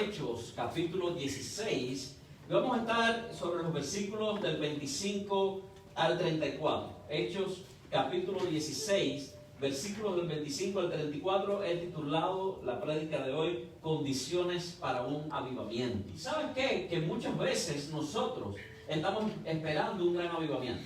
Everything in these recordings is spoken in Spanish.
Hechos, capítulo 16. Vamos a estar sobre los versículos del 25 al 34. Hechos, capítulo 16, versículos del 25 al 34. He titulado la prédica de hoy, Condiciones para un avivamiento. ¿Y sabes qué? Que muchas veces nosotros estamos esperando un gran avivamiento.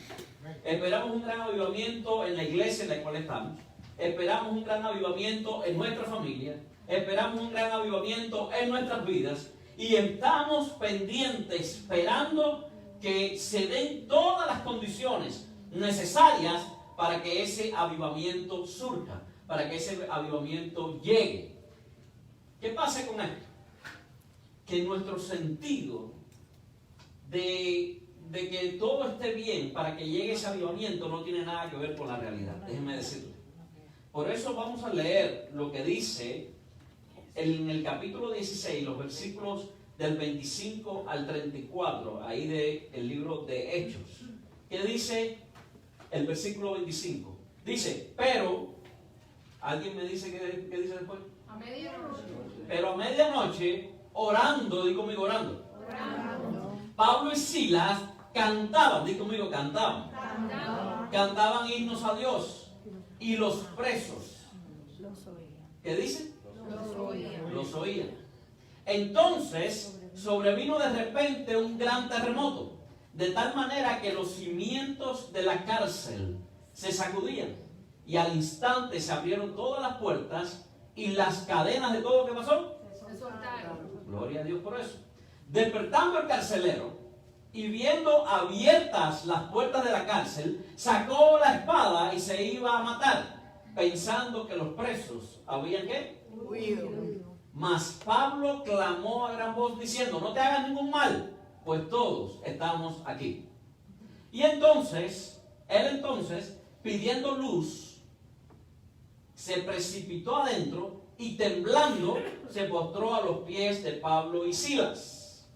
Esperamos un gran avivamiento en la iglesia en la cual estamos. Esperamos un gran avivamiento en nuestra familia. Esperamos un gran avivamiento en nuestras vidas. Y estamos pendientes, esperando que se den todas las condiciones necesarias para que ese avivamiento surja, para que ese avivamiento llegue. ¿Qué pasa con esto? Que nuestro sentido de que todo esté bien para que llegue ese avivamiento no tiene nada que ver con la realidad. Déjenme decirle. Por eso vamos a leer lo que dice en el capítulo 16, los versículos del 25 al 34, ahí del libro de Hechos. ¿Qué dice el versículo 25? Dice, pero, ¿alguien me dice qué dice después? A medianoche. Pero a medianoche, orando, di conmigo orando. Pablo y Silas cantaban, di conmigo cantaban. Cantaban himnos a Dios. Y los presos, ¿qué dice? Los oían. Entonces sobrevino de repente un gran terremoto, de tal manera que los cimientos de la cárcel se sacudían, y al instante se abrieron todas las puertas y las cadenas de todo lo que pasó Se soltaron. Gloria a Dios por eso. Despertando el carcelero y viendo abiertas las puertas de la cárcel, sacó la espada y se iba a matar, pensando que los presos habían ¿qué? Huido. Mas Pablo clamó a gran voz diciendo, no te hagas ningún mal, pues todos estamos aquí. Y entonces, él pidiendo luz, se precipitó adentro y temblando se postró a los pies de Pablo y Silas.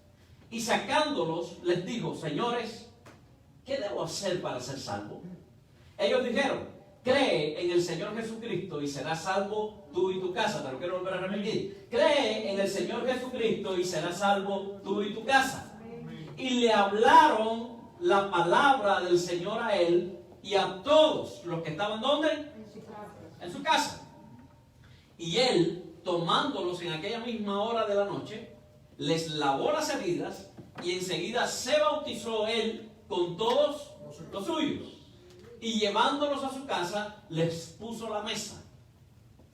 Y sacándolos les dijo, señores, ¿qué debo hacer para ser salvo? Ellos dijeron, cree en el Señor Jesucristo y serás salvo tú y tu casa. Te lo quiero volver a repetir. Cree en el Señor Jesucristo y serás salvo tú y tu casa. Y le hablaron la palabra del Señor a él y a todos los que estaban ¿dónde? En su casa. Y él, tomándolos en aquella misma hora de la noche, les lavó las heridas y enseguida se bautizó él con todos los suyos. Y llevándolos a su casa, les puso la mesa.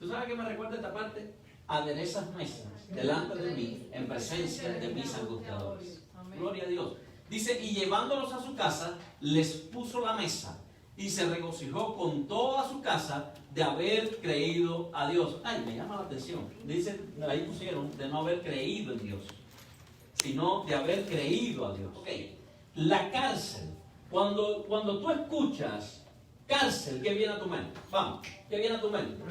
¿Tú sabes qué me recuerda esta parte? Aderezas mesas delante de mí, en presencia de mis angustiadores. Gloria a Dios. Dice, y llevándolos a su casa, les puso la mesa. Y se regocijó con toda su casa de haber creído a Dios. Ay, me llama la atención. Dice, ahí pusieron, de no haber creído en Dios, sino de haber creído a Dios. Ok, la cárcel. Cuando tú escuchas cárcel, ¿qué viene a tu mente? Vamos, ¿qué viene a tu mente?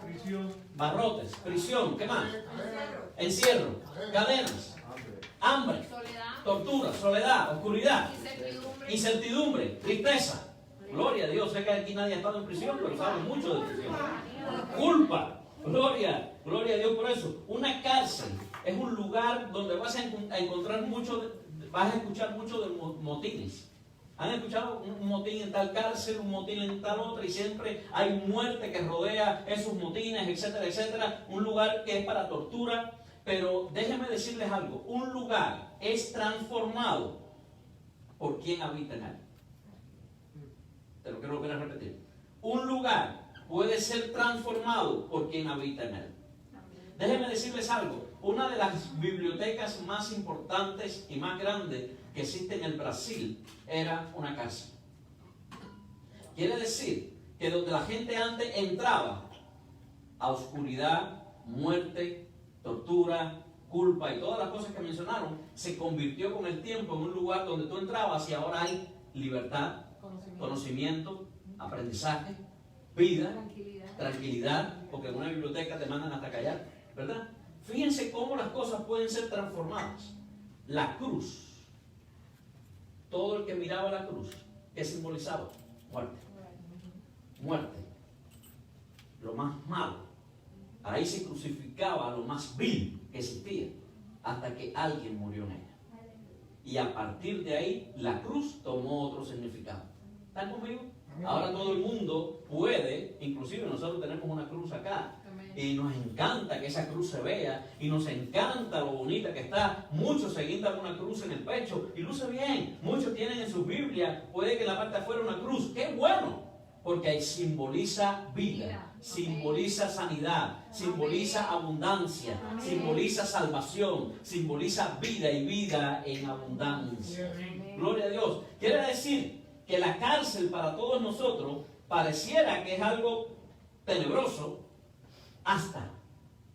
Prisión. Barrotes, prisión, ¿qué más? Encierro, cadenas, hambre, tortura, soledad, oscuridad, incertidumbre, tristeza. Gloria a Dios, sé que aquí nadie ha estado en prisión, pero saben mucho de prisión. Culpa, gloria a Dios por eso. Una cárcel es un lugar donde vas a encontrar vas a escuchar mucho de motines. ¿Han escuchado un motín en tal cárcel, un motín en tal otra? Y siempre hay muerte que rodea esos motines, etcétera, etcétera. Un lugar que es para tortura. Pero déjenme decirles algo. Un lugar es transformado por quien habita en él. Te lo quiero volver a repetir. Un lugar puede ser transformado por quien habita en él. Déjenme decirles algo. Una de las bibliotecas más importantes y más grandes que existe en el Brasil era una cárcel. Quiere decir que donde la gente antes entraba a oscuridad, muerte, tortura, culpa y todas las cosas que mencionaron, se convirtió con el tiempo en un lugar donde tú entrabas y ahora hay libertad, conocimiento, aprendizaje, vida, tranquilidad, porque en una biblioteca te mandan hasta callar, ¿verdad? Fíjense cómo las cosas pueden ser transformadas. La cruz. Todo el que miraba la cruz, ¿qué simbolizaba? Muerte. Muerte. Lo más malo. Ahí se crucificaba lo más vil que existía. hasta que alguien murió en ella. Y a partir de ahí, la cruz tomó otro significado. ¿Están conmigo? Ahora todo el mundo puede, inclusive nosotros tenemos una cruz acá, y nos encanta que esa cruz se vea, y nos encanta lo bonita que está. Muchos se guindan una cruz en el pecho y luce bien. Muchos tienen en su Biblia, puede que en la parte de afuera una cruz. ¡Qué bueno! Porque ahí simboliza vida, simboliza sanidad, simboliza abundancia, simboliza salvación, simboliza vida y vida en abundancia. Gloria a Dios. Quiere decir que la cárcel para todos nosotros pareciera que es algo tenebroso, hasta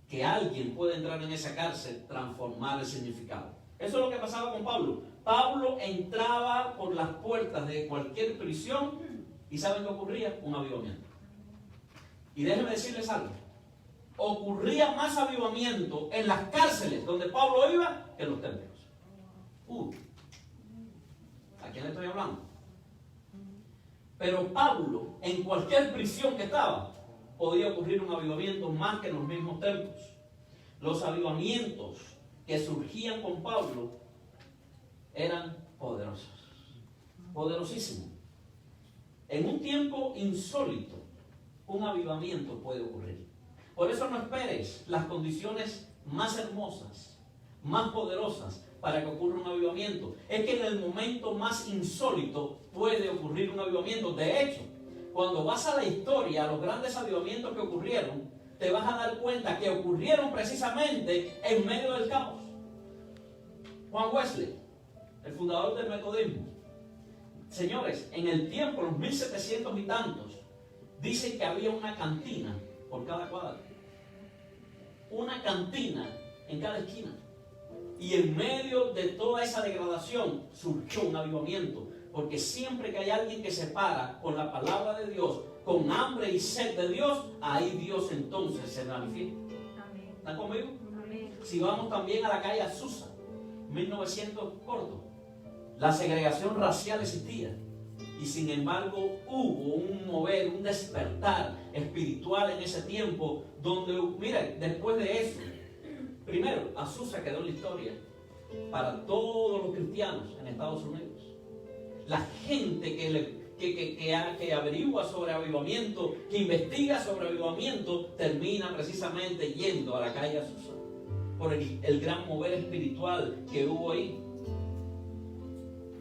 que alguien puede entrar en esa cárcel, transformar el significado. Eso es lo que pasaba con Pablo. Pablo entraba por las puertas de cualquier prisión y ¿saben qué ocurría? Un avivamiento. Y déjenme decirles algo. Ocurría más avivamiento en las cárceles donde Pablo iba que en los templos. ¿A quién le estoy hablando? Pero Pablo, en cualquier prisión que estaba, podía ocurrir un avivamiento más que en los mismos templos. Los avivamientos que surgían con Pablo eran poderosos, poderosísimos. En un tiempo insólito, un avivamiento puede ocurrir. Por eso no esperes las condiciones más hermosas, más poderosas para que ocurra un avivamiento. Es que en el momento más insólito puede ocurrir un avivamiento. De hecho, cuando vas a la historia, a los grandes avivamientos que ocurrieron, te vas a dar cuenta que ocurrieron precisamente en medio del caos. Juan Wesley, el fundador del metodismo. Señores, en el tiempo, los 1700 y tantos, dicen que había una cantina por cada cuadra. Una cantina en cada esquina. Y en medio de toda esa degradación surgió un avivamiento. Porque siempre que hay alguien que se para con la palabra de Dios, con hambre y sed de Dios, ahí Dios entonces se manifiesta. ¿Están conmigo? Amén. Si vamos también a la calle Azusa, 1900 corto, la segregación racial existía. Y sin embargo hubo un mover, un despertar espiritual en ese tiempo, donde, miren, después de eso, primero, Azusa quedó en la historia para todos los cristianos en Estados Unidos. La gente que averigua sobre avivamiento, que investiga sobre avivamiento, termina precisamente yendo a la calle Azusa por el gran mover espiritual que hubo ahí.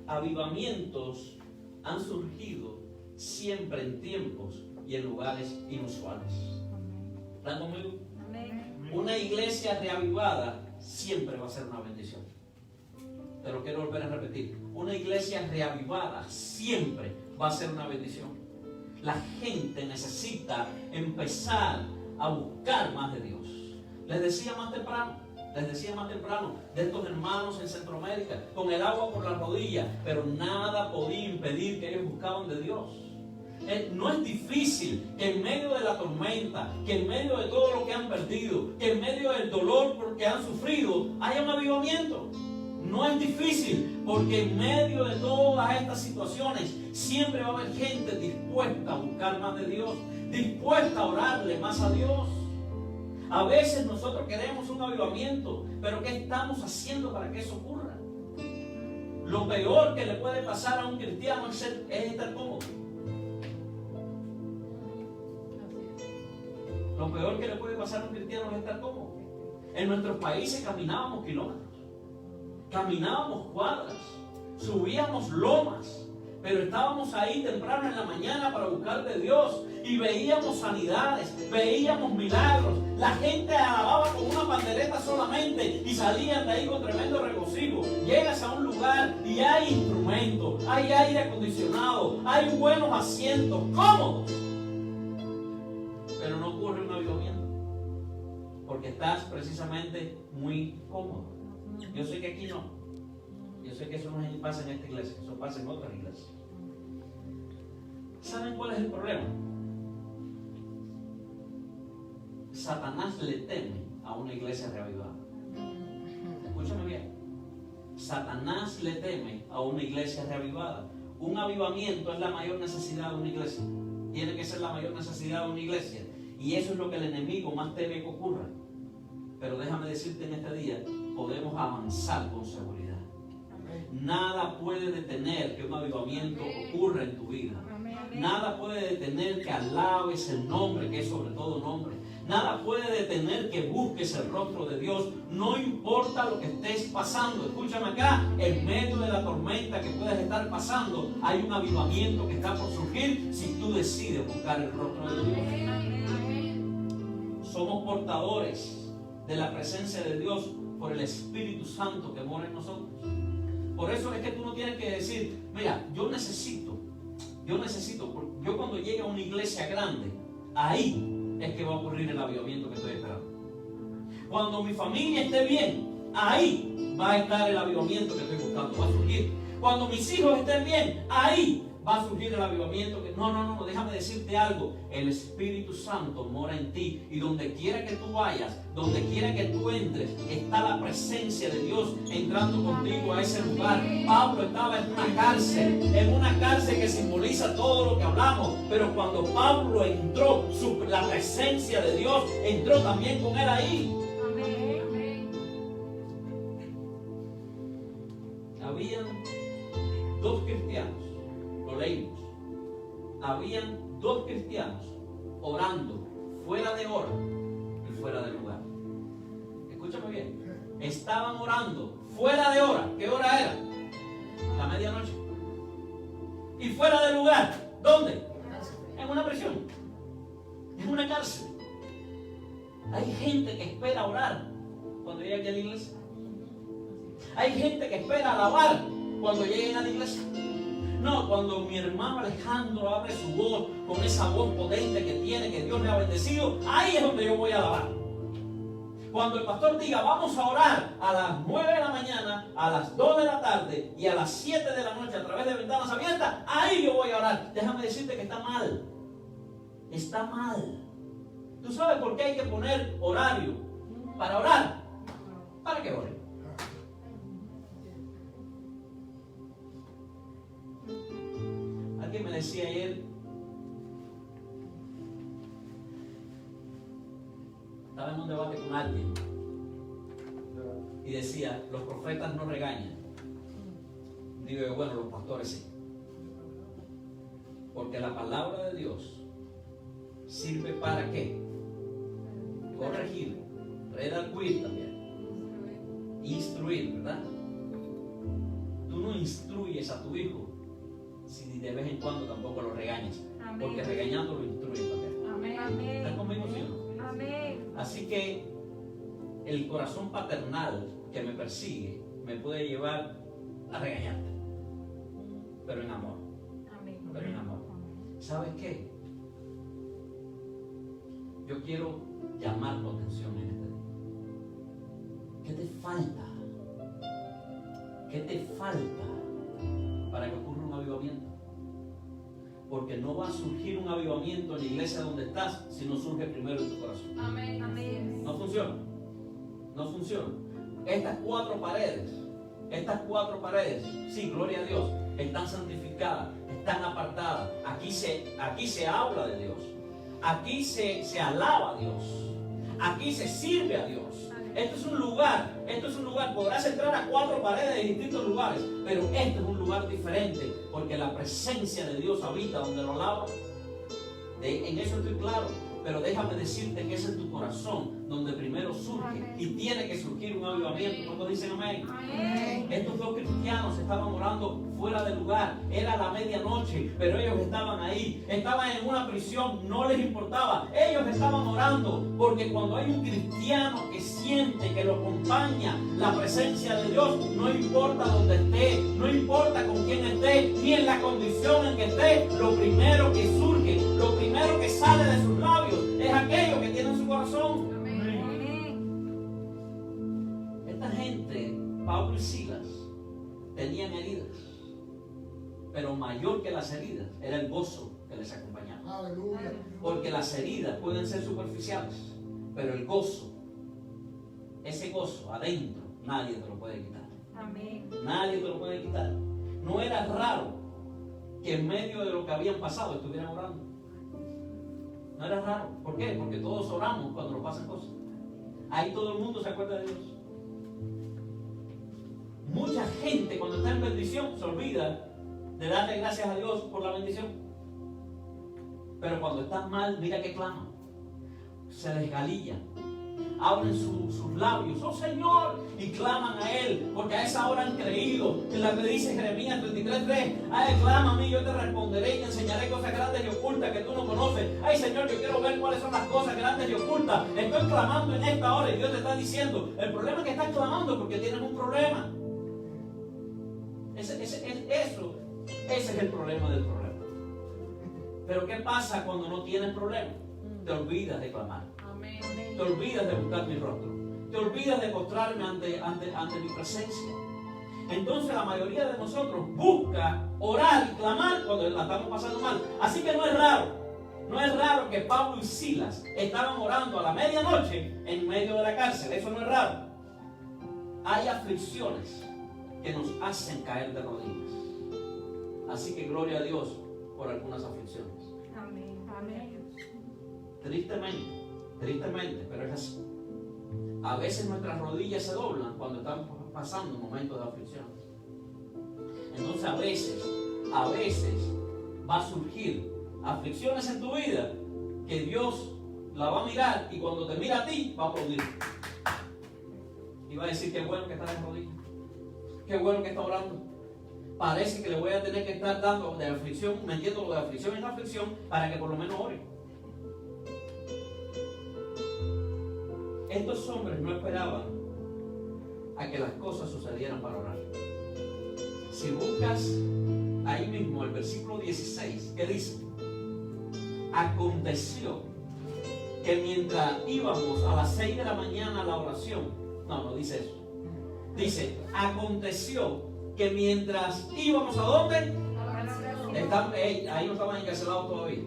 Avivamientos han surgido siempre en tiempos y en lugares inusuales. ¿Están conmigo? Amén. Una iglesia reavivada siempre va a ser una bendición. Te lo quiero volver a repetir. Una iglesia reavivada siempre va a ser una bendición. La gente necesita empezar a buscar más de Dios. Les decía más temprano de estos hermanos en Centroamérica, con el agua por la rodilla, pero nada podía impedir que ellos buscaban de Dios. No es difícil que en medio de la tormenta, que en medio de todo lo que han perdido, que en medio del dolor que han sufrido, haya un avivamiento. No es difícil, porque en medio de todas estas situaciones siempre va a haber gente dispuesta a buscar más de Dios, dispuesta a orarle más a Dios. A veces nosotros queremos un avivamiento, pero ¿qué estamos haciendo para que eso ocurra? Lo peor que le puede pasar a un cristiano es estar cómodo. Lo peor que le puede pasar a un cristiano es estar cómodo. En nuestros países caminábamos kilómetros, caminábamos cuadras, subíamos lomas, pero estábamos ahí temprano en la mañana para buscar de Dios y veíamos sanidades, veíamos milagros. La gente alababa con una pandereta solamente y salían de ahí con tremendo regocijo. Llegas a un lugar y hay instrumentos, hay aire acondicionado, hay buenos asientos, cómodos. Pero no ocurre un avivamiento porque estás precisamente muy cómodo. Yo sé que aquí no. Yo sé que eso no pasa en esta iglesia, eso pasa en otras iglesias. ¿Saben cuál es el problema? Satanás le teme a una iglesia reavivada. Escúchame bien. Satanás le teme a una iglesia reavivada. Un avivamiento es la mayor necesidad de una iglesia. Tiene que ser la mayor necesidad de una iglesia. Y eso es lo que el enemigo más teme que ocurra. Pero déjame decirte en este día podemos avanzar con seguridad. Nada puede detener que un avivamiento ocurra en tu vida. Nada puede detener que alabes el nombre que es sobre todo nombre. Nada puede detener que busques el rostro de Dios. No importa lo que estés pasando. Escúchame acá, en medio de la tormenta que puedes estar pasando, hay un avivamiento que está por surgir si tú decides buscar el rostro de Dios. Somos portadores de la presencia de Dios por el Espíritu Santo que mora en nosotros. Por eso es que tú no tienes que decir, mira, yo necesito, yo cuando llegue a una iglesia grande, ahí es que va a ocurrir el avivamiento que estoy esperando. Cuando mi familia esté bien, ahí va a estar el avivamiento que estoy buscando, va a surgir. Cuando mis hijos estén bien, ahí va a surgir el avivamiento que... No, déjame decirte algo. El Espíritu Santo mora en ti y donde quiera que tú vayas, donde quiera que tú entres, está la presencia de Dios entrando contigo a ese lugar. Pablo estaba en una cárcel que simboliza todo lo que hablamos, pero cuando Pablo entró, la presencia de Dios entró también con él ahí. Habían dos cristianos, lo leímos. Habían dos cristianos orando fuera de hora y fuera de lugar. Escúchame bien. Estaban orando fuera de hora. ¿Qué hora era? La medianoche. Y fuera de lugar. ¿Dónde? En una prisión. En una cárcel. Hay gente que espera orar cuando llega aquí a la iglesia. Hay gente que espera alabar cuando lleguen a la iglesia. No, cuando mi hermano Alejandro abre su voz con esa voz potente que tiene, que Dios le ha bendecido, ahí es donde yo voy a alabar. Cuando el pastor diga, vamos a orar a las 9 de la mañana, a las 2 de la tarde y a las 7 de la noche a través de ventanas abiertas, ahí yo voy a orar. Déjame decirte que está mal. Está mal. ¿Tú sabes por qué hay que poner horario para orar? ¿Para qué oren? Alguien me decía ayer, estaba en un debate con alguien y decía, los profetas no regañan. Digo yo, bueno, los pastores sí, porque la palabra de Dios sirve para ¿qué? Corregir, redarguir también, instruir, ¿verdad? Tú no instruyes a tu hijo si de vez en cuando tampoco lo regañas. Amén. Porque regañando lo instruyes también. Amén. ¿Están conmigo, sí o no? Amén. Así que el corazón paternal que me persigue me puede llevar a regañarte, pero en amor. Amén. Pero en amor. ¿Sabes qué? Yo quiero llamar tu atención en este día. ¿Qué te falta? ¿Qué te falta para que ocurra un avivamiento? Porque no va a surgir un avivamiento en la iglesia donde estás si no surge primero en tu corazón. Amén. Amén. No funciona. No funciona. Estas cuatro paredes, sí, gloria a Dios, están santificadas, están apartadas. Aquí se habla de Dios. Aquí se alaba a Dios. Aquí se sirve a Dios. Esto es un lugar, podrás entrar a cuatro paredes de distintos lugares, pero este es un lugar diferente, porque la presencia de Dios habita donde lo alaba. En eso estoy claro, pero déjame decirte que es en tu corazón donde primero surge, y tiene que surgir un avivamiento. ¿Cuántos dicen amén? Amén. Estos dos cristianos estaban orando fuera del lugar, era la medianoche, pero ellos estaban ahí, estaban en una prisión, no les importaba, ellos estaban orando, porque cuando hay un cristiano que siente que lo acompaña la presencia de Dios, no importa dónde esté, no importa con quién esté, ni en la condición en que esté, lo primero que surge, lo primero que sale de sus labios es aquello que tiene en su corazón. Esta gente, Pablo y Silas, tenían heridas, pero mayor que las heridas era el gozo que les acompañaba. Aleluya. Porque las heridas pueden ser superficiales, pero el gozo, ese gozo adentro, nadie te lo puede quitar. Amén. Nadie te lo puede quitar. No era raro que en medio de lo que habían pasado estuvieran orando. No era raro. ¿Por qué? Porque todos oramos cuando nos pasan cosas. Ahí todo el mundo se acuerda de Dios. Mucha gente cuando está en bendición se olvida de darle gracias a Dios por la bendición. Pero cuando están mal, mira que claman. Se desgalillan. Abren sus labios, oh Señor, y claman a Él, porque a esa hora han creído. En la que dice Jeremías 33:3, ay, clama a mí, yo te responderé y te enseñaré cosas grandes y ocultas que tú no conoces. Ay, Señor, yo quiero ver cuáles son las cosas grandes y ocultas. Estoy clamando en esta hora y Dios te está diciendo, el problema es que estás clamando porque tienes un problema. Ese es el problema del problema. Pero ¿qué pasa cuando no tienes problema? Te olvidas de clamar. Te olvidas de buscar mi rostro. Te olvidas de postrarme ante mi presencia. Entonces la mayoría de nosotros busca orar y clamar cuando la estamos pasando mal. Así que no es raro que Pablo y Silas estaban orando a la medianoche en medio de la cárcel. Eso no es raro. Hay aflicciones que nos hacen caer de rodillas. Así que gloria a Dios por algunas aflicciones. Amén. Tristemente, pero es así. A veces nuestras rodillas se doblan cuando estamos pasando momentos de aflicción. Entonces a veces va a surgir aflicciones en tu vida que Dios la va a mirar y cuando te mira a ti va a aplaudir. Y va a decir, qué bueno que está de rodillas. Qué bueno que está orando. Parece que le voy a tener que estar dando de aflicción, metiéndolo de aflicción en aflicción para que por lo menos ore. Estos hombres no esperaban a que las cosas sucedieran para orar. Si buscas ahí mismo el versículo 16, ¿qué dice? Aconteció que mientras íbamos a las 6 de la mañana a la oración, no dice eso. Dice, aconteció que mientras íbamos a ¿dónde? Ahí no estaban encarcelados todavía.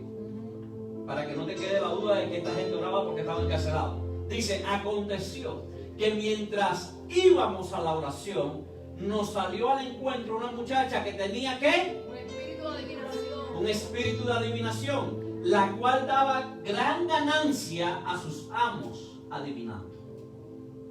Para que no te quede la duda de que esta gente oraba porque estaban encarcelados. Dice, aconteció que mientras íbamos a la oración, nos salió al encuentro una muchacha que tenía ¿qué? Un espíritu de adivinación, la cual daba gran ganancia a sus amos adivinando.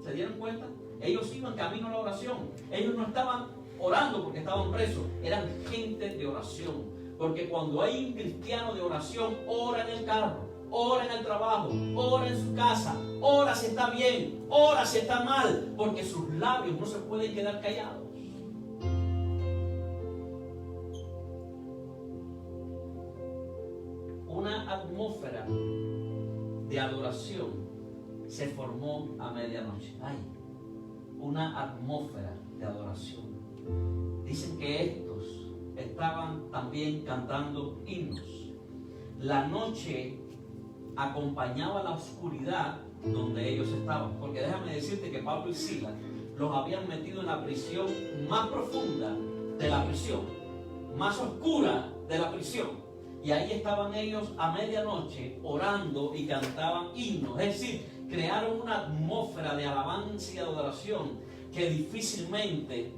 ¿Se dieron cuenta? Ellos iban camino a la oración. Ellos no estaban orando porque estaban presos, eran gente de oración. Porque cuando hay un cristiano de oración, ora en el carro, ora en el trabajo, ora en su casa, ora si está bien, ora si está mal, porque sus labios no se pueden quedar callados. Una atmósfera de adoración se formó a medianoche. Una atmósfera de adoración. Dicen que estos estaban también cantando himnos. La noche acompañaba la oscuridad donde ellos estaban, porque déjame decirte que Pablo y Silas los habían metido en la prisión más profunda de la prisión, más oscura de la prisión, y ahí estaban ellos a medianoche orando y cantaban himnos, es decir, crearon una atmósfera de alabanza y de adoración que difícilmente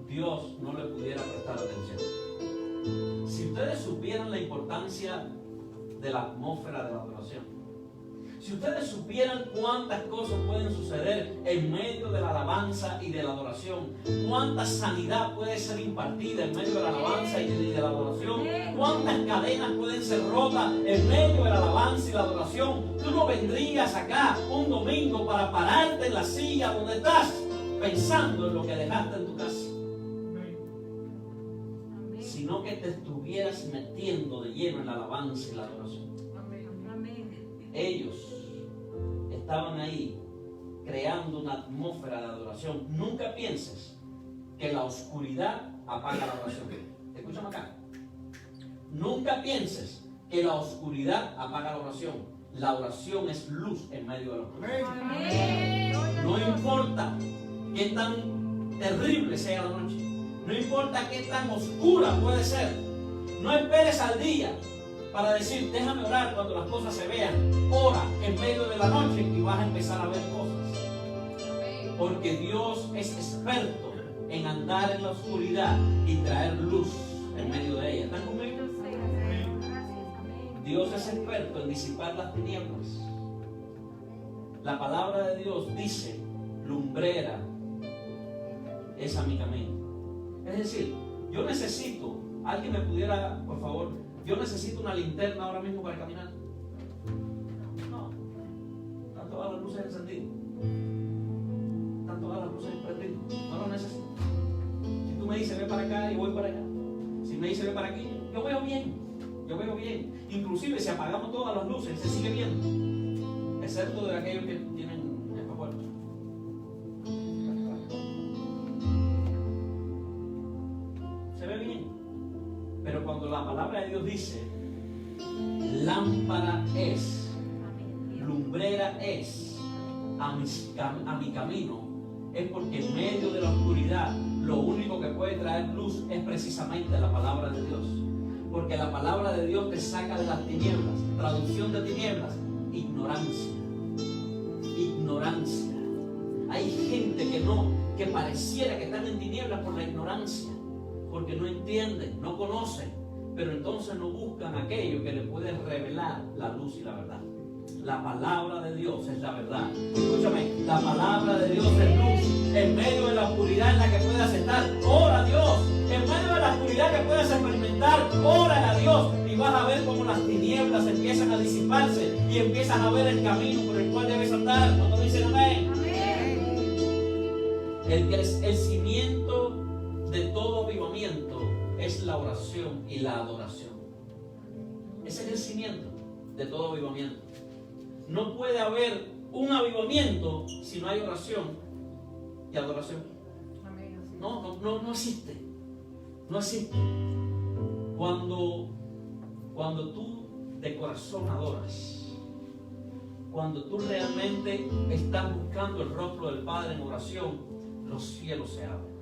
Dios no le pudiera prestar atención. Si ustedes supieran la importancia de la atmósfera de la adoración, si ustedes supieran cuántas cosas pueden suceder en medio de la alabanza y de la adoración, cuánta sanidad puede ser impartida en medio de la alabanza y de la adoración, cuántas cadenas pueden ser rotas en medio de la alabanza y la adoración, tú no vendrías acá un domingo para pararte en la silla donde estás pensando en lo que dejaste en tu casa, sino que te estuvieras metiendo de lleno en la alabanza y la adoración. Ellos estaban ahí creando una atmósfera de adoración. Nunca pienses que la oscuridad apaga la oración. Escúchame acá. Nunca pienses que la oscuridad apaga la oración. La oración es luz en medio de la oscuridad. No importa qué tan terrible sea la noche. No importa qué tan oscura puede ser. No esperes al día para decir, déjame orar cuando las cosas se vean. Ora en medio de la noche y vas a empezar a ver cosas. Porque Dios es experto en andar en la oscuridad y traer luz en medio de ella. ¿Están conmigo? Dios es experto en disipar las tinieblas. La palabra de Dios dice, lumbrera es a mi camino. Es decir, yo necesito, alguien me pudiera, por favor, yo necesito una linterna ahora mismo para caminar. No, están todas las luces encendidas. Están todas las luces prendidas. No lo necesito. Si tú me dices ve para acá y voy para allá. Si me dices ve para aquí, yo veo bien. Yo veo bien. Inclusive si apagamos todas las luces, se sigue viendo. Excepto de aquellos que tienen espejuelos. Se ve bien. Pero cuando la palabra de Dios dice, lámpara es, lumbrera es a mi camino, es porque en medio de la oscuridad lo único que puede traer luz es precisamente la palabra de Dios. Porque la palabra de Dios te saca de las tinieblas. Traducción de tinieblas, ignorancia. Ignorancia. Hay gente que pareciera que están en tinieblas por la ignorancia, porque no entienden, no conocen, pero entonces no buscan aquello que le puede revelar la luz y la verdad. La palabra de Dios es la verdad. Escúchame, la palabra de Dios es luz. En medio de la oscuridad en la que puedas estar, ora a Dios. En medio de la oscuridad que puedas experimentar, ora a Dios. Y vas a ver cómo las tinieblas empiezan a disiparse y empiezas a ver el camino por el cual debes andar. ¿Cuántos dicen amén? El cimiento de todo avivamiento es la oración y la adoración. Ese es el cimiento de todo avivamiento. No puede haber un avivamiento si no hay oración y adoración. No existe. No existe. Cuando tú de corazón adoras, cuando tú realmente estás buscando el rostro del Padre en oración, los cielos se abren.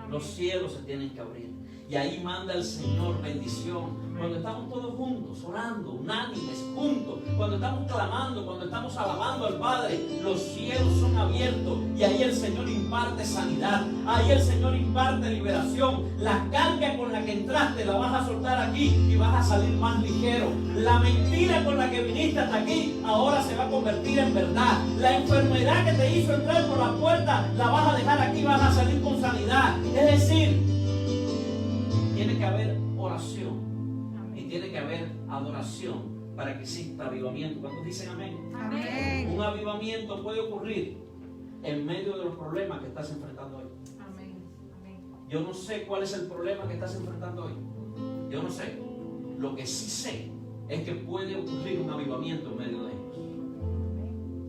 Los cielos se tienen que abrir. Y ahí manda el Señor bendición. Cuando estamos todos juntos, orando, unánimes, juntos, cuando estamos clamando, cuando estamos alabando al Padre, los cielos son abiertos y ahí el Señor imparte sanidad, ahí el Señor imparte liberación. La carga con la que entraste la vas a soltar aquí y vas a salir más ligero. La mentira con la que viniste hasta aquí ahora se va a convertir en verdad. La enfermedad que te hizo entrar por la puerta la vas a dejar aquí y vas a salir con sanidad. Es decir, tiene que haber oración y tiene que haber adoración para que exista avivamiento. ¿Cuántos dicen amén? Amén. Un avivamiento puede ocurrir en medio de los problemas que estás enfrentando hoy. Amén. Amén. Yo no sé cuál es el problema que estás enfrentando hoy. Yo no sé. Lo que sí sé es que puede ocurrir un avivamiento en medio de ellos.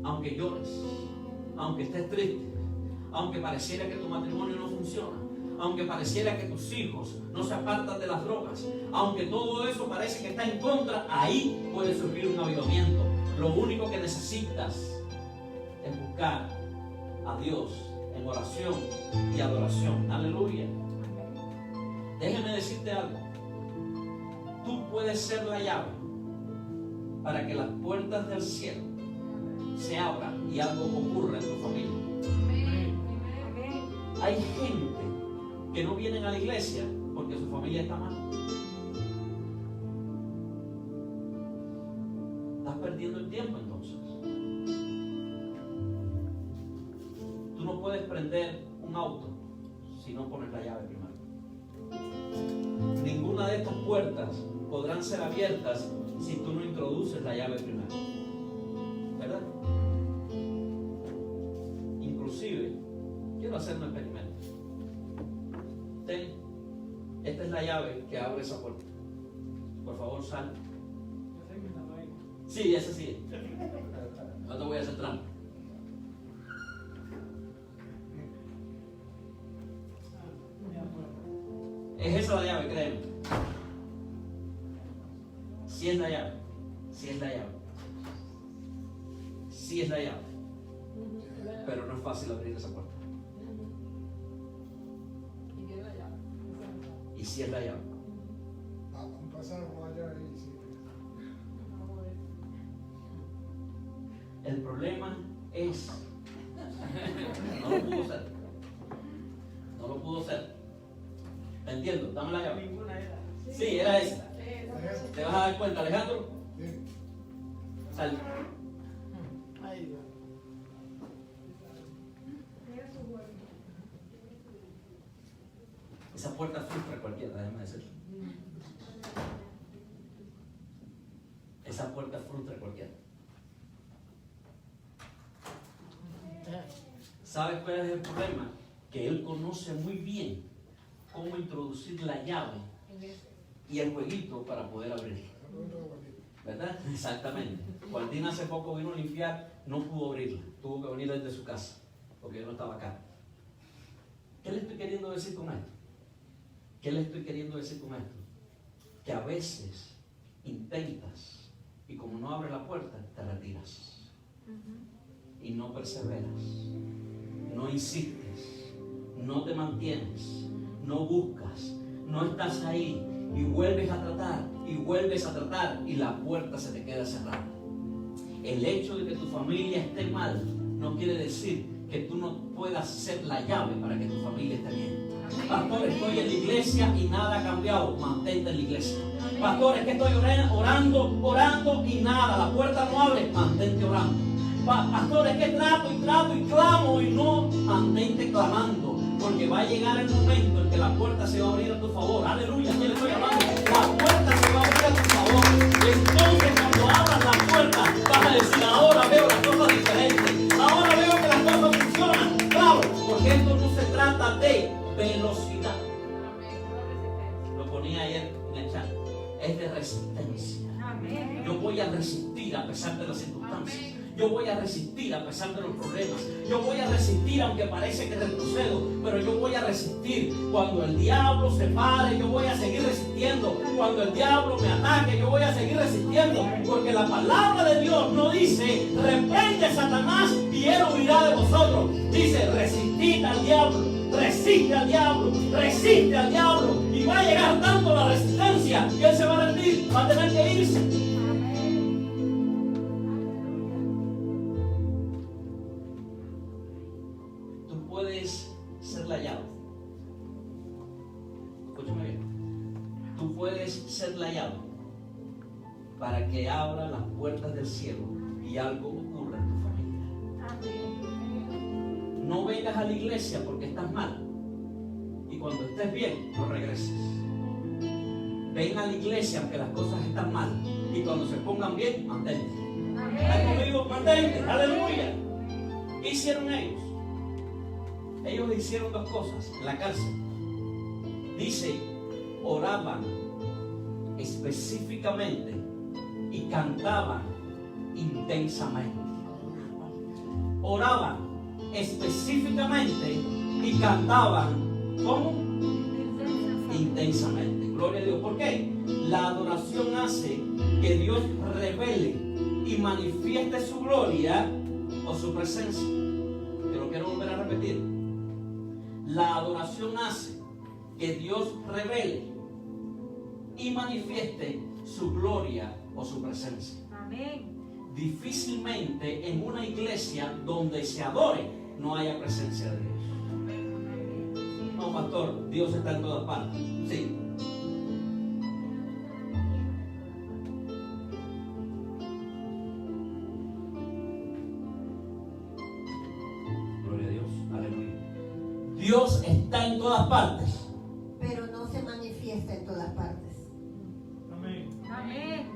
Aunque llores, aunque estés triste, aunque pareciera que tu matrimonio no funciona, aunque pareciera que tus hijos no se apartan de las drogas, aunque todo eso parece que está en contra, ahí puede surgir un avivamiento. Lo único que necesitas es buscar a Dios en oración y adoración. Aleluya. Déjame decirte algo. Tú puedes ser la llave para que las puertas del cielo se abran y algo ocurra en tu familia. Amén. Hay gente que no vienen a la iglesia porque su familia está mal. Estás perdiendo el tiempo entonces. Tú no puedes prender un auto si no pones la llave primero. Ninguna de estas puertas podrán ser abiertas si tú no introduces la llave primero. ¿Verdad? Inclusive, quiero hacer un experimento. Esta es la llave que abre esa puerta. Por favor, sal. Sí, esa sí. No te voy a hacer trampa. Es esa la llave, créeme. Sí es la llave. Sí es la llave. Sí es la llave. Pero no es fácil abrir esa puerta. Y sí es la llave. El problema es no lo pudo ser. No lo pudo ser. ¿Te entiendo? Dame la llave. Sí, era esa. ¿Te vas a dar cuenta, Alejandro? Sal. Esa puerta frustra a cualquiera, déjame decirlo. Esa puerta frustra a cualquiera. ¿Sabes cuál es el problema? Que él conoce muy bien cómo introducir la llave y el jueguito para poder abrirla. ¿Verdad? Exactamente. Guardina hace poco vino a limpiar, no pudo abrirla, tuvo que venir desde su casa, porque yo no estaba acá. ¿Qué le estoy queriendo decir con esto? ¿Qué le estoy queriendo decir con esto? Que a veces intentas y como no abres la puerta, te retiras. Y no perseveras, no insistes, no te mantienes, no buscas, no estás ahí y vuelves a tratar y vuelves a tratar y la puerta se te queda cerrada. El hecho de que tu familia esté mal no quiere decir que tú no puedas ser la llave para que tu familia esté bien. Pastor, estoy en la iglesia y nada ha cambiado. Mantente en la iglesia. Pastor, es que estoy orando y nada, la puerta no abre. Mantente orando. Pastor, es que trato y clamo y no. Mantente clamando, porque va a llegar el momento en que la puerta se va a abrir a tu favor. Aleluya, ¿quién le estoy hablando? La puerta se va a abrir a tu favor. Entonces, cuando abras la puerta, vas a decir: ahora veo las cosas diferentes. Ahora veo que las cosas funcionan. Claro, porque esto no se trata de velocidad. Lo ponía ayer en el chat. Es de resistencia. Yo voy a resistir a pesar de las circunstancias. Yo voy a resistir a pesar de los problemas. Yo voy a resistir aunque parece que retrocedo, pero yo voy a resistir. Cuando el diablo se pare, yo voy a seguir resistiendo. Cuando el diablo me ataque, yo voy a seguir resistiendo. Porque la palabra de Dios no dice: reprende Satanás y él huirá de vosotros. Dice: resistid al diablo, resiste al diablo, resiste al diablo. Y va a llegar tanto la resistencia que él se va a rendir, va a tener que irse. Ser la llave. Escúchame bien. Tú puedes ser la llave para que abra las puertas del cielo y algo ocurra en tu familia. No vengas a la iglesia porque estás mal y cuando estés bien no regreses. Ven a la iglesia aunque las cosas están mal y cuando se pongan bien, mantente. ¿Estás conmigo? Mantente. Aleluya. ¿Qué hicieron ellos? Ellos hicieron dos cosas en la cárcel. Dice: oraban específicamente y cantaban intensamente. Oraban específicamente y cantaban ¿cómo? Intensamente. Gloria a Dios. ¿Por qué? La adoración hace que Dios revele y manifieste su gloria o su presencia. Te lo quiero volver a repetir. La adoración hace que Dios revele y manifieste su gloria o su presencia. Amén. Difícilmente en una iglesia donde se adore no haya presencia de Dios. No, pastor, Dios está en todas partes. Sí. Dios está en todas partes, pero no se manifiesta en todas partes. Amén. Amén.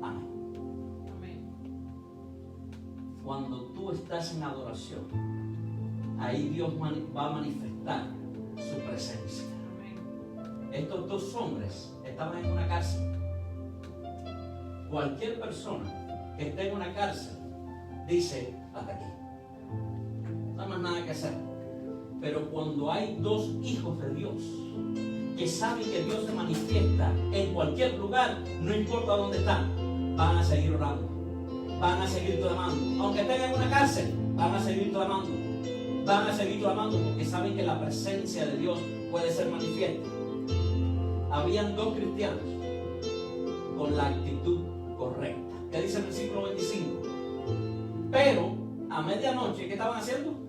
Amén. Cuando tú estás en adoración, ahí Dios va a manifestar su presencia. Estos dos hombres estaban en una cárcel. Cualquier persona que esté en una cárcel dice: hasta aquí. No hay más nada que hacer. Pero cuando hay dos hijos de Dios que saben que Dios se manifiesta en cualquier lugar, no importa dónde están, van a seguir orando, van a seguir clamando. Aunque estén en una cárcel, van a seguir clamando, van a seguir clamando porque saben que la presencia de Dios puede ser manifiesta. Habían dos cristianos con la actitud correcta. ¿Qué dice el versículo 25? Pero a medianoche, ¿qué estaban haciendo?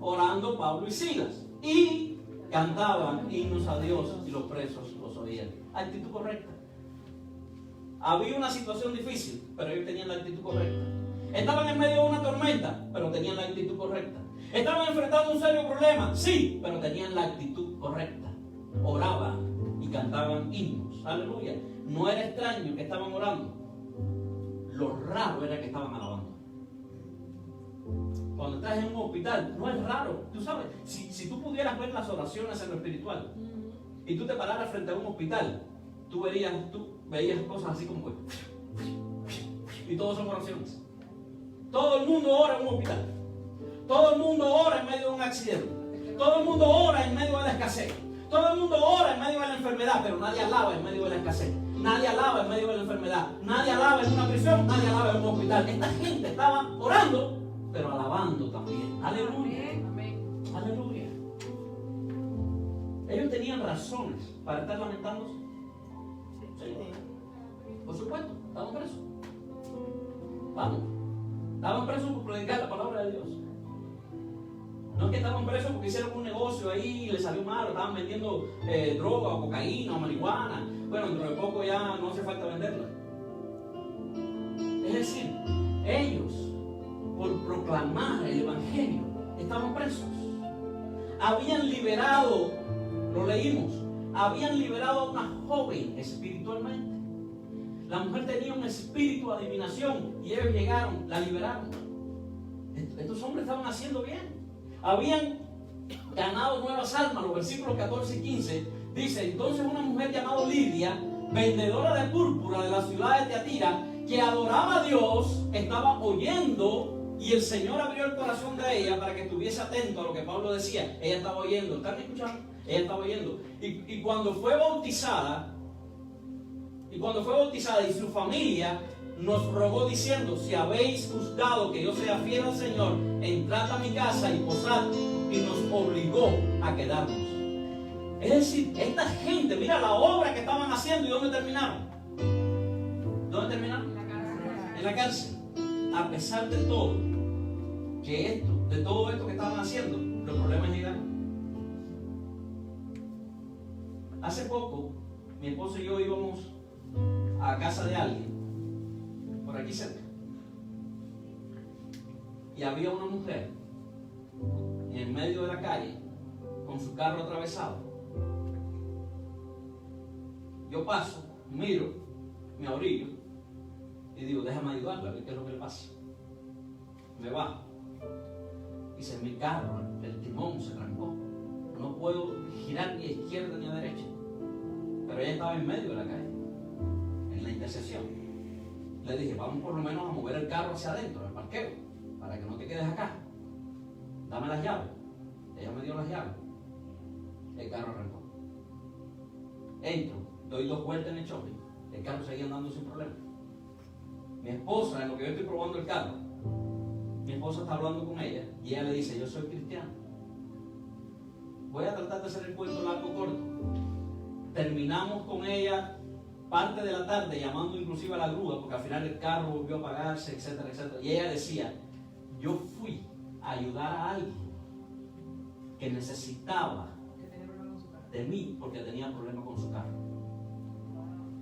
Orando Pablo y Silas. Y cantaban himnos a Dios y los presos los oían. Actitud correcta. Había una situación difícil, pero ellos tenían la actitud correcta. Estaban en medio de una tormenta, pero tenían la actitud correcta. Estaban enfrentando un serio problema, sí, pero tenían la actitud correcta. Oraban y cantaban himnos. Aleluya. No era extraño que estaban orando. Lo raro era que estaban alabando. Cuando estás en un hospital, no es raro. Tú sabes, si tú pudieras ver las oraciones en lo espiritual y tú te pararas frente a un hospital, tú veías cosas así como y todos son oraciones. Todo el mundo ora en un hospital. Todo el mundo ora en medio de un accidente. Todo el mundo ora en medio de la escasez. Todo el mundo ora en medio de la enfermedad, pero nadie alaba en medio de la escasez. Nadie alaba en medio de la enfermedad. Nadie alaba en una prisión, nadie alaba en un hospital. Esta gente estaba orando, pero alabando también. Aleluya. Aleluya. Ellos tenían razones para estar lamentándose. Sí. Por supuesto, estaban presos. Vamos. Estaban presos por predicar la palabra de Dios. No es que estaban presos porque hicieron un negocio ahí y les salió mal, o estaban vendiendo droga o cocaína o marihuana. Bueno, dentro de poco ya no hace falta venderla. Es decir, ellos, por proclamar el evangelio, estaban presos. Habían liberado, lo leímos, habían liberado a una joven espiritualmente. La mujer tenía un espíritu de adivinación y ellos llegaron, la liberaron. Estos hombres estaban haciendo bien. Habían ganado nuevas almas. Los versículos 14 y 15 dice: entonces una mujer llamada Lidia, vendedora de púrpura de la ciudad de Teatira, que adoraba a Dios, estaba oyendo, y el Señor abrió el corazón de ella para que estuviese atento a lo que Pablo decía. Ella estaba oyendo. ¿Están escuchando? Ella estaba oyendo. Y cuando fue bautizada, y su familia nos rogó diciendo: si habéis juzgado que yo sea fiel al Señor, entrad a mi casa y posad, y nos obligó a quedarnos. Es decir, esta gente, mira la obra que estaban haciendo, ¿y dónde terminaron? ¿Dónde terminaron? En la cárcel. A pesar de todo, de todo esto que estaban haciendo, los problemas llegaron. Hace poco, mi esposo y yo íbamos a casa de alguien por aquí cerca, y había una mujer en el medio de la calle con su carro atravesado. Yo paso, miro, me orillo y digo: déjame ayudarla a ver qué es lo que le pasa. Me bajo. Dice: mi carro, el timón se trancó, no puedo girar ni a izquierda ni a derecha. Pero ella estaba en medio de la calle, en la intersección. Le dije: vamos por lo menos a mover el carro hacia adentro, al parqueo, para que no te quedes acá. Dame las llaves. Ella me dio las llaves. El carro arrancó. Entro, doy 2 vueltas en el shopping. El carro seguía andando sin problema. Mi esposa, en lo que yo estoy probando el carro, mi esposa está hablando con ella y ella le dice: yo soy cristiano. Voy a tratar de hacer el cuento largo corto. Terminamos con ella parte de la tarde llamando inclusive a la grúa, porque al final el carro volvió a apagarse, etcétera, etcétera. Y ella decía: yo fui a ayudar a alguien que necesitaba de mí porque tenía problemas con su carro.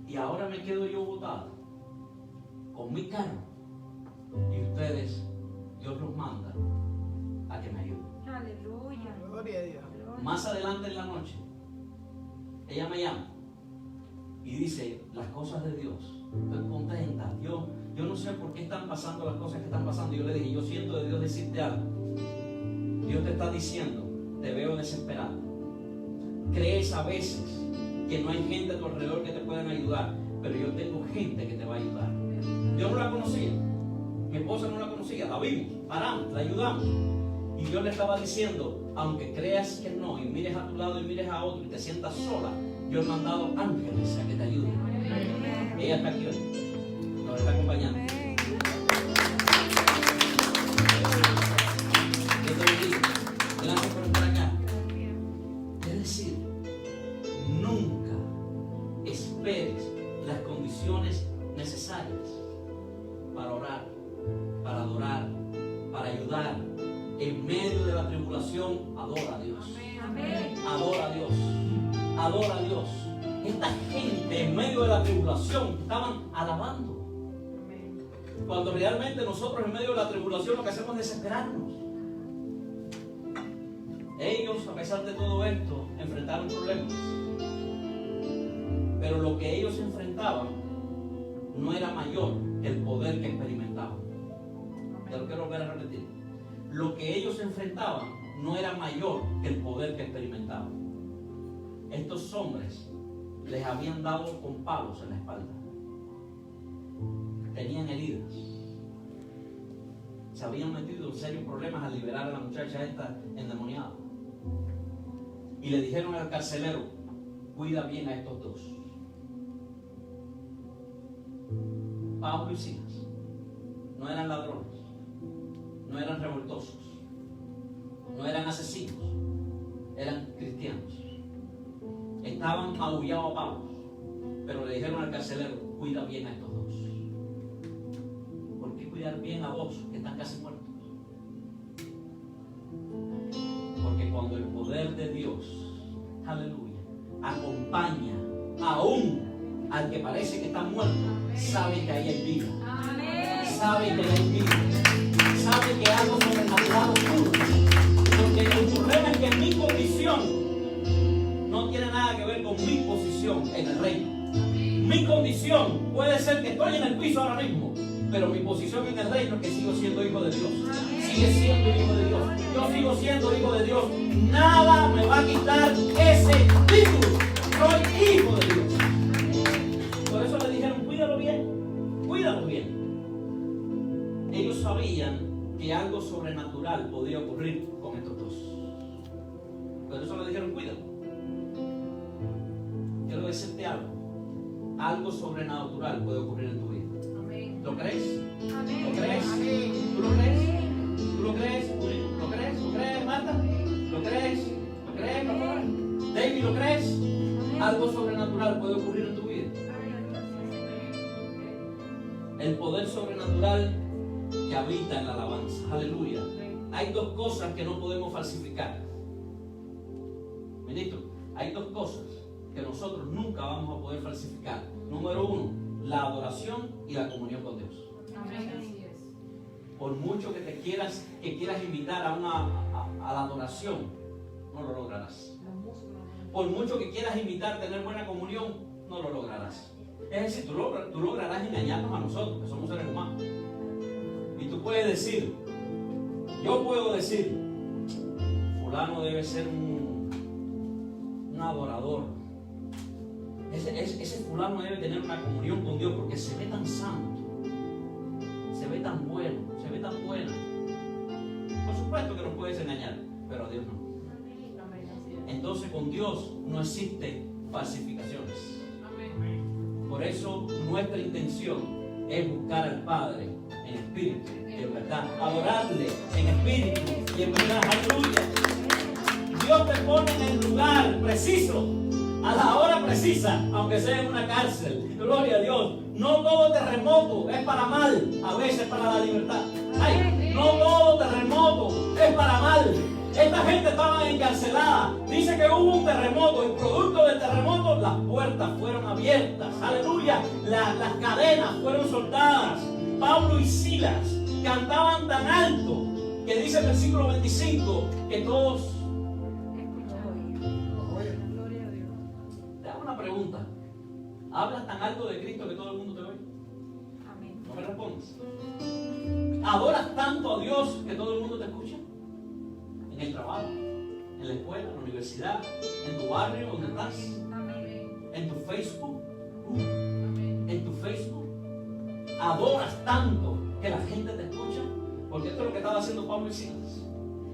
Y ahora me quedo yo botada con mi carro, y ustedes, Dios los manda a que me ayuden. Aleluya. Gloria a Dios. Más adelante en la noche, ella me llama y dice: las cosas de Dios, estoy contenta. Yo no sé por qué están pasando las cosas que están pasando. Y yo le dije: yo siento de Dios decirte algo. Dios te está diciendo: te veo desesperado. Crees a veces que no hay gente a tu alrededor que te puedan ayudar, pero yo tengo gente que te va a ayudar. Yo no la conocía, mi esposa no la conocía, la vimos, paramos, la ayudamos. Y Dios le estaba diciendo: aunque creas que no, y mires a tu lado y mires a otro y te sientas sola, yo he mandado ángeles a que te ayuden. Ella está aquí hoy, nos está acompañando. Yo te bendigo. Gracias por estar acá. Es decir, nunca esperes las condiciones necesarias para orar, para adorar, para ayudar. En medio de la tribulación, adora a Dios. Adora a Dios. Adora a Dios. Esta gente en medio de la tribulación estaban alabando. Cuando realmente nosotros en medio de la tribulación lo que hacemos es desesperarnos. Ellos, a pesar de todo esto, enfrentaron problemas. Pero lo que ellos enfrentaban no era mayor que el poder que experimentaban. Te lo quiero volver a repetir. Lo que ellos enfrentaban no era mayor que el poder que experimentaban. Estos hombres les habían dado con palos en la espalda. Tenían heridas. Se habían metido en serios problemas al liberar a la muchacha esta endemoniada. Y le dijeron al carcelero: cuida bien a estos dos. Pablo y Silas no eran ladrones, no eran revoltosos, no eran asesinos, eran cristianos. Estaban magullados a palos, pero le dijeron al carcelero: cuida bien a estos dos. ¿Por qué cuidar bien a dos que están casi muertos? Porque cuando el poder de Dios, aleluya, acompaña aún al que parece que está muerto, sabe que ahí hay vida. Sabe que hay vida. Sabe que algo sobrenatural ocurre. Porque el problema es que mi condición no tiene nada que ver con mi posición en el reino. Mi condición puede ser que estoy en el piso ahora mismo, pero mi posición en el reino es que sigo siendo hijo de Dios. Sigue siendo hijo de Dios. Yo sigo siendo hijo de Dios. Nada me va a quitar ese título. Soy hijo de Dios. Por eso le dijeron: cuídalo bien, cuídalo bien. Ellos sabían que algo sobrenatural podía ocurrir con estos dos. Por eso le dijeron: cuídalo. Quiero decirte algo. Algo sobrenatural puede ocurrir en tu vida. ¿Lo crees? ¿Lo crees? ¿Tú lo crees? ¿Tú lo crees? ¿Lo crees? ¿Lo crees, Marta? ¿Lo crees? ¿Lo crees, papá? David, ¿lo crees? Algo sobrenatural puede ocurrir en tu vida. El poder sobrenatural que habita en la alabanza. Aleluya. Hay dos cosas que no podemos falsificar. Ministro, hay dos cosas que nosotros nunca vamos a poder falsificar. Número uno, la adoración y la comunión con Dios. Por mucho que quieras invitar a la adoración, no lo lograrás. Por mucho que quieras invitar a tener buena comunión, no lo lograrás. Es decir, tú lograrás engañarnos a nosotros, que somos seres humanos. Y tú puedes decir, yo puedo decir, fulano debe ser un adorador. Ese fulano debe tener una comunión con Dios porque se ve tan santo, se ve tan bueno, se ve tan buena. Por supuesto que nos puedes engañar, pero a Dios no. Entonces con Dios no existen falsificaciones. Por eso nuestra intención es buscar al Padre en espíritu y en verdad, adorarle en espíritu y en verdad. Aleluya. Dios te pone en el lugar preciso, a la hora precisa, aunque sea en una cárcel. Gloria a Dios. No todo terremoto es para mal, a veces para la libertad. Ay, no todo terremoto es para mal. Esta gente estaba encarcelada. Dice que hubo un terremoto y producto del terremoto las puertas fueron abiertas. Aleluya. Las cadenas fueron soltadas. Pablo y Silas cantaban tan alto que dice el versículo 25 que todos... Te hago una pregunta. ¿Hablas tan alto de Cristo que todo el mundo te oye? No me respondes. ¿Adoras tanto a Dios que todo el mundo te escucha? En el trabajo, en la escuela, en la universidad, en tu barrio donde estás, en tu Facebook, en tu Facebook. Adoras tanto que la gente te escucha, porque esto es lo que estaba haciendo Pablo y Silas.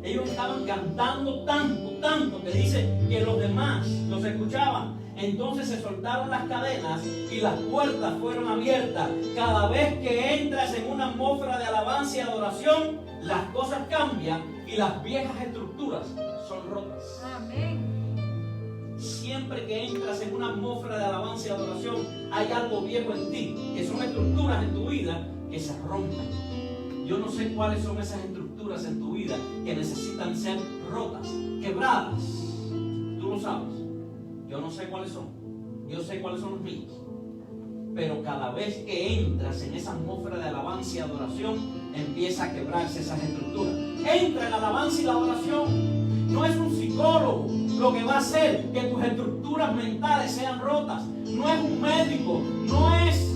Ellos estaban cantando tanto que dice que los demás los escuchaban. Entonces se soltaron las cadenas y las puertas fueron abiertas. Cada vez que entras en una atmósfera de alabanza y adoración, las cosas cambian y las viejas estructuras son rotas. Amén. Siempre que entras en una atmósfera de alabanza y adoración, hay algo viejo en ti, que son estructuras en tu vida que se rompen. Yo no sé cuáles son esas estructuras en tu vida que necesitan ser rotas, quebradas. Tú lo sabes. Yo no sé cuáles son. Yo sé cuáles son los míos. Pero cada vez que entras en esa atmósfera de alabanza y adoración, empieza a quebrarse esas estructuras. Entra en la alabanza y la adoración. No es un psicólogo lo que va a hacer que tus estructuras mentales sean rotas. No es un médico, no es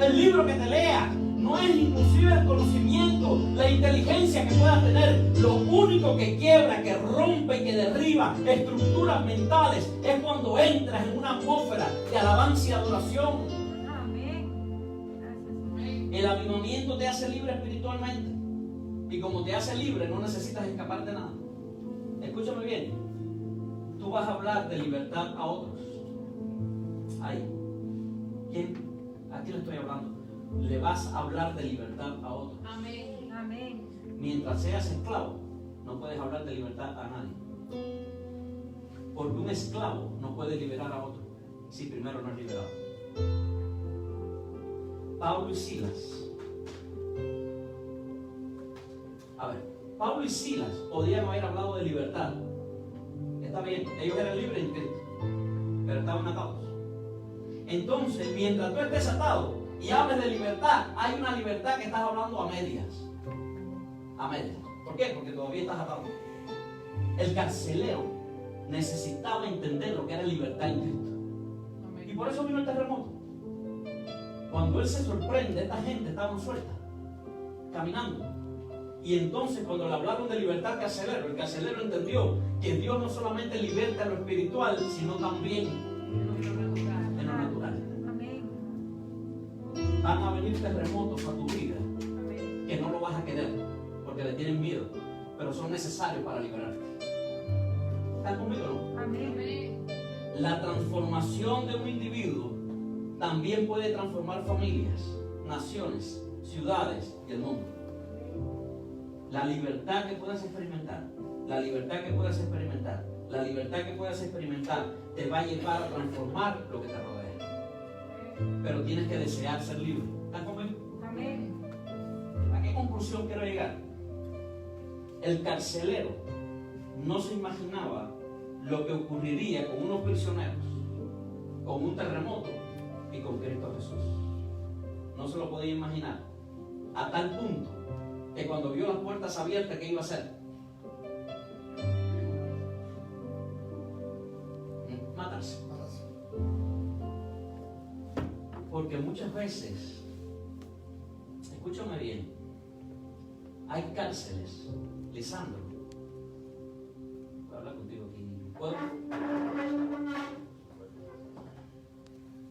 el libro que te leas, no es inclusive el conocimiento, la inteligencia que puedas tener. Lo único que quiebra, que rompe y que derriba estructuras mentales es cuando entras en una atmósfera de alabanza y adoración. Amén. El avivamiento te hace libre espiritualmente. Y como te hace libre, no necesitas escapar de nada. Escúchame bien. Tú vas a hablar de libertad a otros. Ahí. ¿Quién? ¿A quién le estoy hablando? Le vas a hablar de libertad a otros. Amén. Amén. Mientras seas esclavo, no puedes hablar de libertad a nadie. Porque un esclavo no puede liberar a otro si primero no es liberado. Pablo y Silas. A ver, Pablo y Silas podían haber hablado de libertad. Está bien, ellos eran libres en Cristo, pero estaban atados. Entonces, mientras tú estés atado y hables de libertad, hay una libertad que estás hablando a medias. A medias. ¿Por qué? Porque todavía estás atado. El carcelero necesitaba entender lo que era libertad en Cristo. Y por eso vino el terremoto. Cuando él se sorprende, esta gente estaba suelta, caminando. Y entonces cuando le hablaron de libertad al carcelero, el carcelero entendió que Dios no solamente liberta lo espiritual, sino también en lo natural. Amén. Van a venir terremotos a tu vida Amén. que no lo vas a querer porque le tienen miedo, pero son necesarios para liberarte. ¿Están conmigo o no? Amén. La transformación de un individuo también puede transformar familias, naciones, ciudades y el mundo. La libertad que puedas experimentar, la libertad que puedas experimentar, la libertad que puedas experimentar te va a llevar a transformar lo que te rodea. Pero tienes que desear ser libre. ¿Están conmigo? Amén. ¿A qué conclusión quiero llegar? El carcelero no se imaginaba lo que ocurriría con unos prisioneros, con un terremoto y con Cristo Jesús. No se lo podía imaginar. A tal punto que cuando vio las puertas abiertas, ¿qué iba a hacer? Matarse. Porque muchas veces, escúchame bien, hay cárceles. Lisandro, voy a hablar contigo aquí. ¿Puedo?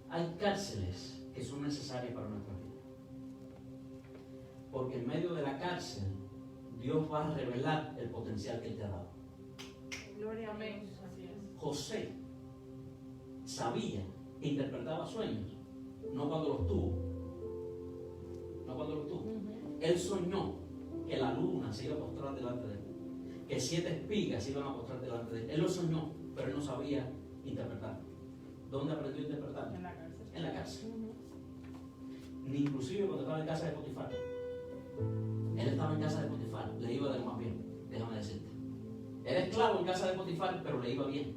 Hay cárceles que son necesarias para nuestra vida. Porque en medio de la cárcel, Dios va a revelar el potencial que Él te ha dado. Gloria a Amén. Así es. José sabía que interpretaba sueños, no cuando los tuvo. No cuando los tuvo. Él soñó que la luna se iba a postrar delante de él, que 7 espigas se iban a postrar delante de él. Él lo soñó, pero él no sabía interpretar. ¿Dónde aprendió a interpretar? En la cárcel. En la cárcel. Ni inclusive cuando estaba en casa de Potifar. Él estaba en casa de Potifar, le iba de lo más bien, déjame decirte. Era esclavo en casa de Potifar, pero le iba bien.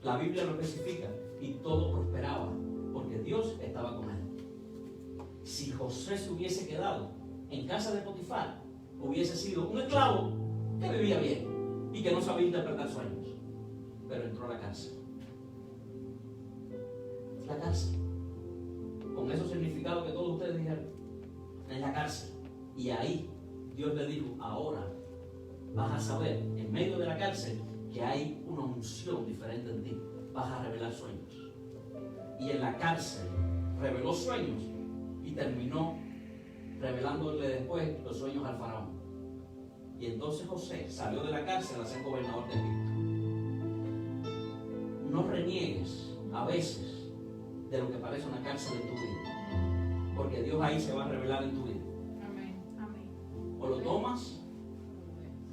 La Biblia lo especifica y todo prosperaba porque Dios estaba con él. Si José se hubiese quedado en casa de Potifar, hubiese sido un esclavo que vivía bien y que no sabía interpretar sueños, pero entró a la cárcel. La cárcel, con esos significados que todos ustedes dijeron, en la cárcel. Y ahí Dios le dijo: ahora vas a saber en medio de la cárcel que hay una unción diferente en ti, vas a revelar sueños. Y en la cárcel reveló sueños y terminó revelándole después los sueños al faraón. Y entonces José salió de la cárcel a ser gobernador de Egipto. No reniegues a veces de lo que parece una cárcel en tu vida, porque Dios ahí se va a revelar en tu vida. Amén. Amén. O lo tomas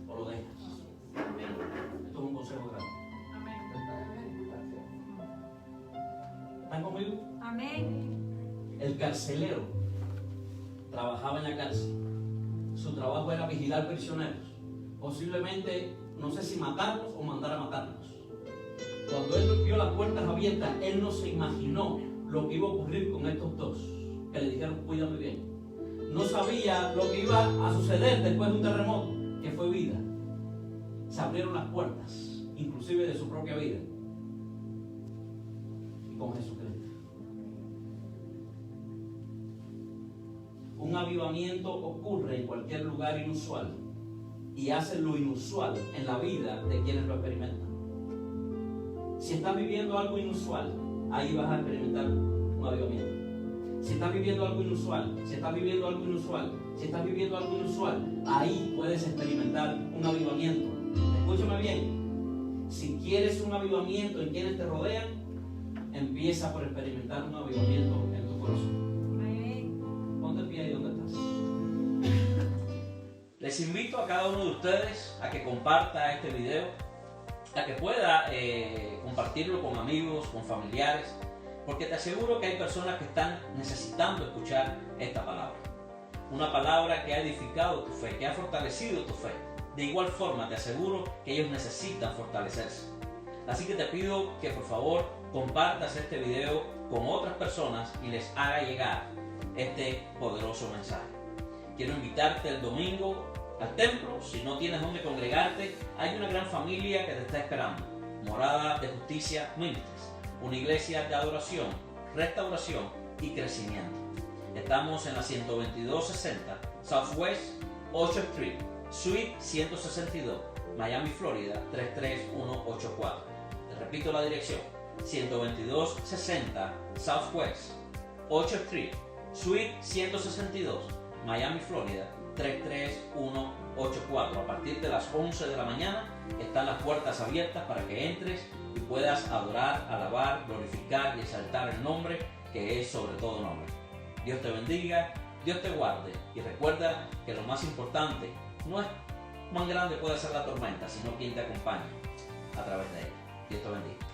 o lo dejas. Amén. Esto es un consejo grande. Amén. ¿Están conmigo? Amén. El carcelero trabajaba en la cárcel. Su trabajo era vigilar prisioneros. Posiblemente, no sé si matarlos o mandar a matarlos. Cuando él vio las puertas abiertas, él no se imaginó lo que iba a ocurrir con estos dos, que le dijeron: cuídame bien. No sabía lo que iba a suceder después de un terremoto, que fue vida. se abrieron las puertas, inclusive de su propia vida, y con Jesucristo. Un avivamiento ocurre en cualquier lugar inusual y hace lo inusual en la vida de quienes lo experimentan. Si estás viviendo algo inusual, ahí vas a experimentar un avivamiento. Si estás viviendo algo inusual, si estás viviendo algo inusual, si estás viviendo algo inusual, ahí puedes experimentar un avivamiento. Escúchame bien. Si quieres un avivamiento en quienes te rodean, empieza por experimentar un avivamiento en tu corazón. Ponte en pie ahí donde estás. Les invito a cada uno de ustedes a que comparta este video, a que pueda compartirlo con amigos, con familiares, porque te aseguro que hay personas que están necesitando escuchar esta palabra. Una palabra que ha edificado tu fe, que ha fortalecido tu fe. De igual forma, te aseguro que ellos necesitan fortalecerse. Así que te pido que por favor compartas este video con otras personas y les haga llegar este poderoso mensaje. Quiero invitarte el domingo al templo. Si no tienes donde congregarte, hay una gran familia que te está esperando. Morada de Justicia Ministries, una iglesia de adoración, restauración y crecimiento. Estamos en la 12260 Southwest 8th Street, Suite 162, Miami, Florida 33184. Te repito la dirección: 12260 Southwest 8th Street, Suite 162, Miami, Florida 33184. A partir de las 11 de la mañana están las puertas abiertas para que entres y puedas adorar, alabar, glorificar y exaltar el nombre que es sobre todo nombre. Dios te bendiga, Dios te guarde, y recuerda que lo más importante no es cuán grande puede ser la tormenta, sino quién te acompaña a través de ella. Dios te bendiga.